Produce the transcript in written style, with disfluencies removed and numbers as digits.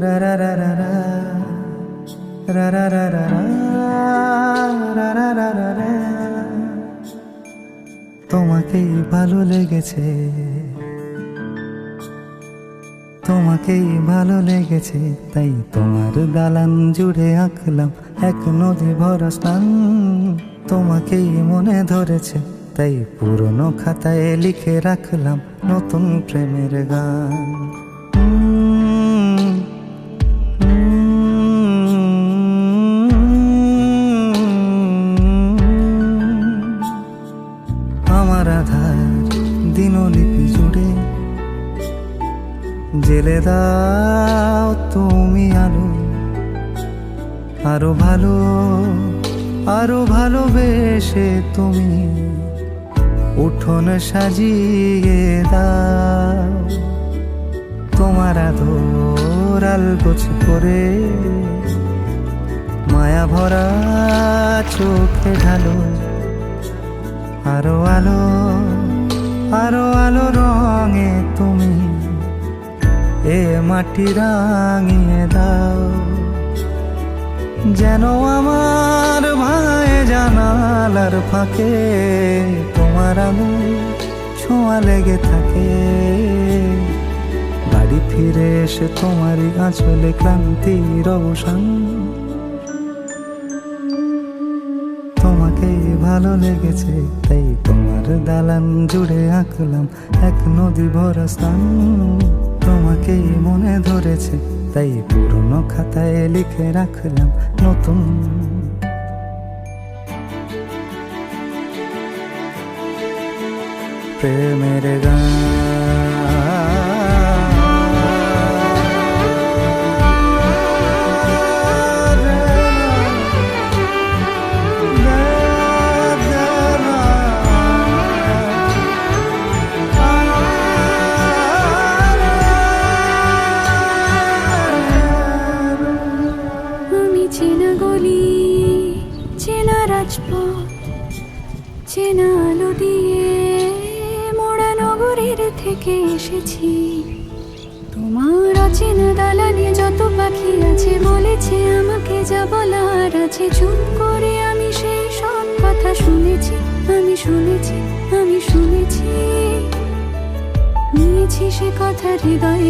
রা রা রা রা রা রা রা রা রা রা রা রা রা রা। তোমাকেই ভালো লেগেছে, তোমাকেই ভালো লেগেছে, তাই তোমার দালান জুড়ে আঁকলাম এক নদী ভরা স্থান। তোমাকেই মনে ধরেছে, তাই পুরনো খাতায় লিখে রাখলাম নতুন প্রেমের গান। আমার আধার দিনলিপি জুড়ে জেলে দাও তুমি আলো, আরো ভালো আরো ভালোবেসে তুমি উঠোন সাজিয়ে দাও। তোমার আদর আলগোছ করে মায়া ভরা চোখে ঢালো, আরো আলো আরো আলো রঙে তুমি এ মাটি রাঙিয়ে দাও। যেন আমার ভাই জানালার ফাঁকে তোমার আলো ছোঁয়া লেগে থাকে। বাড়ি ফিরে এসে তোমারই আঁচলে ক্লান্তির অবসান। তোমাকেই ভালো লেগেছে, তাই তোমার দালান জুড়ে আঁকলাম এক নদী ভরা স্থান। তোমাকেই মনে ধরেছে, তাই পুরনো খাতায় লিখে রাখলাম নতুন প্রেমের গান। চেনা গলি, চেনা রাজপথ, চেনা আলো দিয়ে মোড়া নগরের থেকে এসেছি। তোমার অচেনা দালানে যত পাখি আছে বলেছে আমাকে যা বলার আছে। চুপ করে আমি সেই সব কথা শুনেছি, আমি শুনেছি, আমি শুনেছি, নিয়েছি সে কথা হৃদয়ে।